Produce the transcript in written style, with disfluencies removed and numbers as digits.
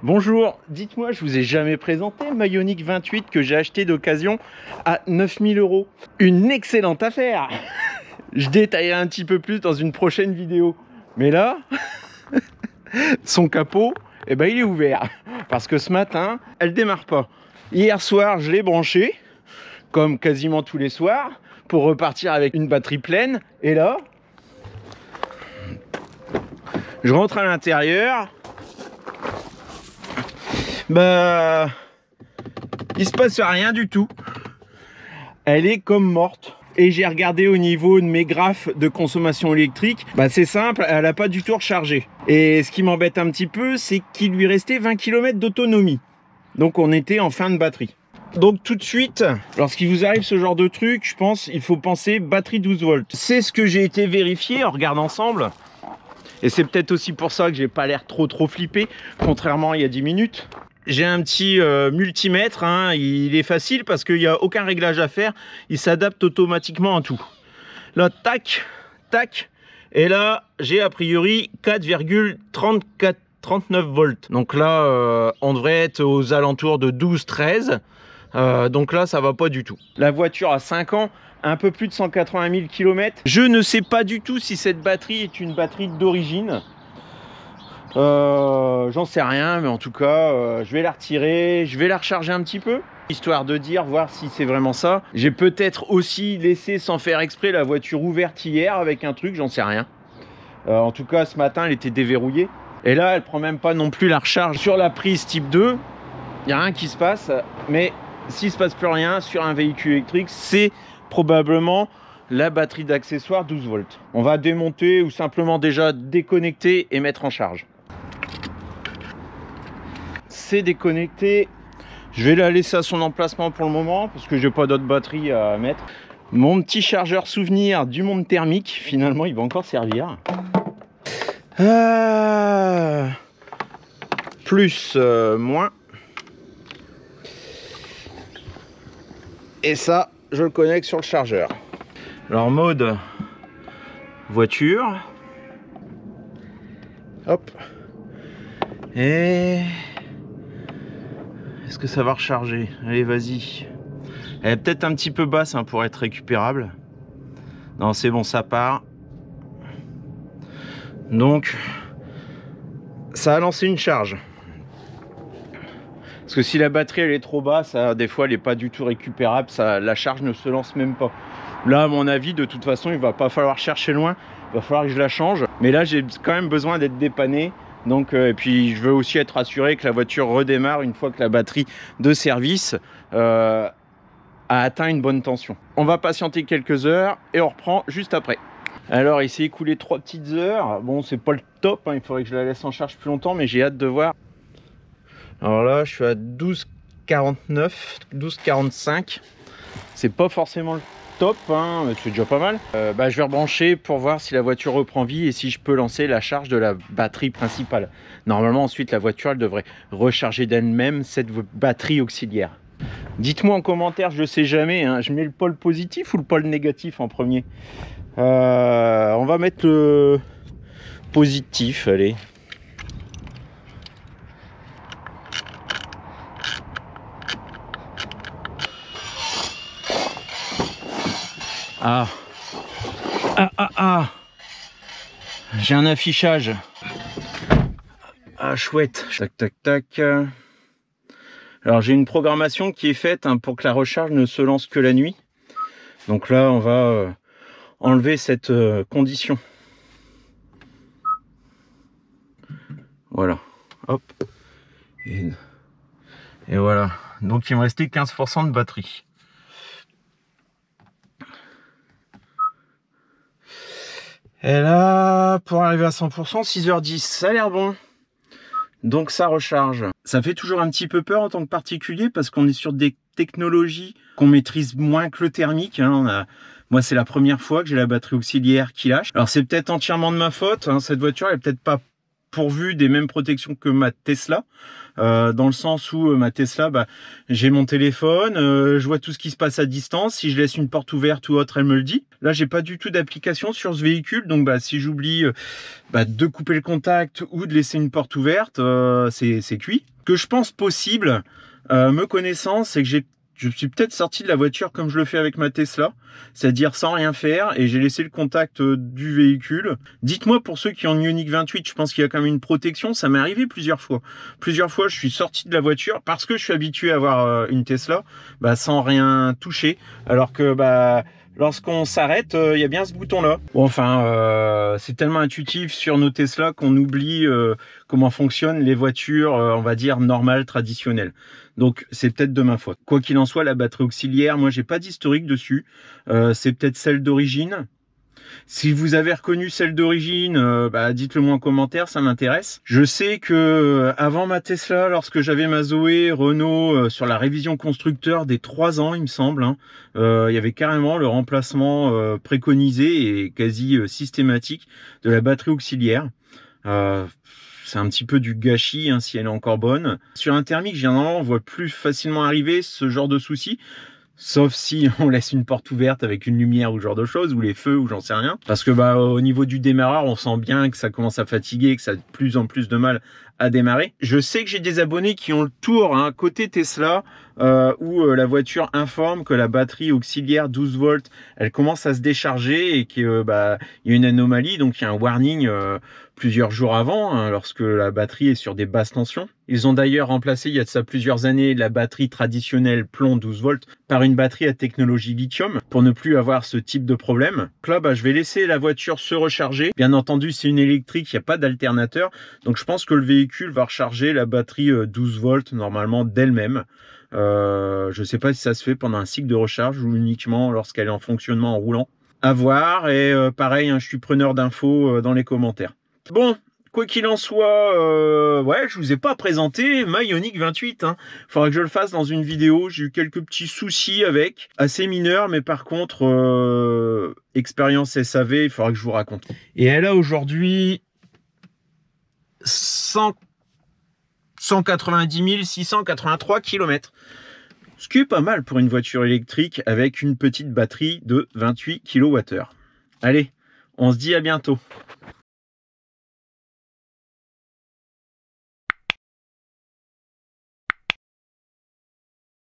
Bonjour, dites-moi, je vous ai jamais présenté ma Ioniq 28 que j'ai acheté d'occasion à 9000 €. Une excellente affaire. Je détaillerai un petit peu plus dans une prochaine vidéo. Mais là, son capot, eh ben, il est ouvert. Parce que ce matin, elle démarre pas. Hier soir, je l'ai branché, comme quasiment tous les soirs, pour repartir avec une batterie pleine. Et là, je rentre à l'intérieur. Bah, il se passe rien du tout. Elle est comme morte. Et j'ai regardé au niveau de mes graphes de consommation électrique. Bah, c'est simple, elle n'a pas du tout rechargé. Et ce qui m'embête un petit peu, c'est qu'il lui restait 20 km d'autonomie. Donc on était en fin de batterie. Donc tout de suite, lorsqu'il vous arrive ce genre de truc, je pense il faut penser batterie 12 volts. C'est ce que j'ai été vérifié en regardant ensemble. Et c'est peut-être aussi pour ça que j'ai pas l'air trop flippé, contrairement à il y a 10 minutes. J'ai un petit multimètre, hein. Il est facile parce qu'il n'y a aucun réglage à faire, il s'adapte automatiquement à tout. Là, tac, tac, et là, j'ai a priori 4,39 volts. Donc là, on devrait être aux alentours de 12-13. Donc là, ça va pas du tout. La voiture a 5 ans, un peu plus de 180 000 km. Je ne sais pas du tout si cette batterie est une batterie d'origine. J'en sais rien, mais en tout cas, je vais la retirer, je vais la recharger un petit peu, histoire de dire, voir si c'est vraiment ça. J'ai peut-être aussi laissé sans faire exprès la voiture ouverte hier avec un truc, j'en sais rien. En tout cas, ce matin, elle était déverrouillée. Et là, elle prend même pas non plus la recharge sur la prise type 2. Il n'y a rien qui se passe, mais s'il se passe plus rien sur un véhicule électrique, c'est probablement la batterie d'accessoire 12 volts. On va démonter ou simplement déjà déconnecter et mettre en charge. C'est déconnecté. Je vais la laisser à son emplacement pour le moment parce que j'ai pas d'autres batteries à mettre. Mon petit chargeur souvenir du monde thermique, finalement il va encore servir. Plus, moins. Et ça, je le connecte sur le chargeur. Alors mode voiture. Hop. Et est-ce que ça va recharger? Allez, vas-y. Elle est peut-être un petit peu basse hein, pour être récupérable. Non, c'est bon, ça part. Donc, ça a lancé une charge. Parce que si la batterie elle est trop basse, des fois elle n'est pas du tout récupérable. La charge ne se lance même pas. Là, à mon avis, de toute façon, il va pas falloir chercher loin. Il va falloir que je la change. Mais là, j'ai quand même besoin d'être dépanné. Donc, et puis je veux aussi être assuré que la voiture redémarre une fois que la batterie de service a atteint une bonne tension. On va patienter quelques heures et on reprend juste après. Alors il s'est écoulé 3 petites heures. Bon, c'est pas le top, hein. Il faudrait que je la laisse en charge plus longtemps, mais j'ai hâte de voir. Alors là, je suis à 12,49, 12,45. C'est pas forcément le top, hein, c'est déjà pas mal. Je vais rebrancher pour voir si la voiture reprend vie et si je peux lancer la charge de la batterie principale. Normalement, ensuite, la voiture elle devrait recharger d'elle-même cette batterie auxiliaire. Dites-moi en commentaire, je sais jamais, hein, je mets le pôle positif ou le pôle négatif en premier. On va mettre le positif, allez. J'ai un affichage. Ah chouette. Tac tac tac. Alors j'ai une programmation qui est faite hein, pour que la recharge ne se lance que la nuit. Donc là on va enlever cette condition. Voilà. Hop. Et voilà. Donc il me restait 15% de batterie. Et là, pour arriver à 100%, 6h10, ça a l'air bon. Donc ça recharge. Ça fait toujours un petit peu peur en tant que particulier parce qu'on est sur des technologies qu'on maîtrise moins que le thermique. Hein. Moi, c'est la première fois que j'ai la batterie auxiliaire qui lâche. Alors c'est peut-être entièrement de ma faute. Hein. Cette voiture, elle est peut-être pas pourvu des mêmes protections que ma Tesla, dans le sens où ma Tesla, j'ai mon téléphone, je vois tout ce qui se passe à distance. Si je laisse une porte ouverte ou autre, elle me le dit. Là, j'ai pas du tout d'application sur ce véhicule, donc si j'oublie de couper le contact ou de laisser une porte ouverte, c'est cuit. Ce que je pense possible, me connaissant, c'est que je suis peut-être sorti de la voiture comme je le fais avec ma Tesla, c'est-à-dire sans rien faire, et j'ai laissé le contact du véhicule. Dites-moi, pour ceux qui ont une Ioniq 28, je pense qu'il y a quand même une protection. Ça m'est arrivé plusieurs fois. Plusieurs fois, je suis sorti de la voiture parce que je suis habitué à avoir une Tesla, sans rien toucher, alors que lorsqu'on s'arrête, il y a bien ce bouton-là. Bon, enfin, c'est tellement intuitif sur nos Tesla qu'on oublie comment fonctionnent les voitures, on va dire, normales, traditionnelles. Donc, c'est peut-être de ma faute. Quoi qu'il en soit, la batterie auxiliaire, moi, j'ai pas d'historique dessus. C'est peut-être celle d'origine. Si vous avez reconnu celle d'origine, dites-le moi en commentaire, ça m'intéresse. Je sais que avant ma Tesla, lorsque j'avais ma Zoé, Renault, sur la révision constructeur des 3 ans, il me semble, il y avait carrément le remplacement préconisé et quasi systématique de la batterie auxiliaire. C'est un petit peu du gâchis si elle est encore bonne. Sur un thermique, généralement, on voit plus facilement arriver ce genre de soucis. Sauf si on laisse une porte ouverte avec une lumière ou ce genre de choses, ou les feux, ou j'en sais rien. Parce que au niveau du démarreur, on sent bien que ça commence à fatiguer, que ça a de plus en plus de mal à démarrer. Je sais que j'ai des abonnés qui ont le tour côté Tesla, où la voiture informe que la batterie auxiliaire 12 volts, elle commence à se décharger et qu'il y a une anomalie, donc il y a un warning plusieurs jours avant, lorsque la batterie est sur des basses tensions. Ils ont d'ailleurs remplacé, il y a de ça plusieurs années, la batterie traditionnelle plomb 12 volts par une batterie à technologie lithium pour ne plus avoir ce type de problème. Donc là, je vais laisser la voiture se recharger. Bien entendu, c'est une électrique, il n'y a pas d'alternateur. Donc je pense que le véhicule va recharger la batterie 12 volts normalement d'elle-même. Je ne sais pas si ça se fait pendant un cycle de recharge ou uniquement lorsqu'elle est en fonctionnement en roulant. À voir, et pareil, je suis preneur d'infos dans les commentaires. Bon, quoi qu'il en soit, je vous ai pas présenté ma Ioniq 28. Faudra que je le fasse dans une vidéo. J'ai eu quelques petits soucis avec, assez mineurs, mais par contre, expérience SAV, il faudra que je vous raconte. Et elle a aujourd'hui 190 683 km. Ce qui est pas mal pour une voiture électrique avec une petite batterie de 28 kWh. Allez, on se dit à bientôt.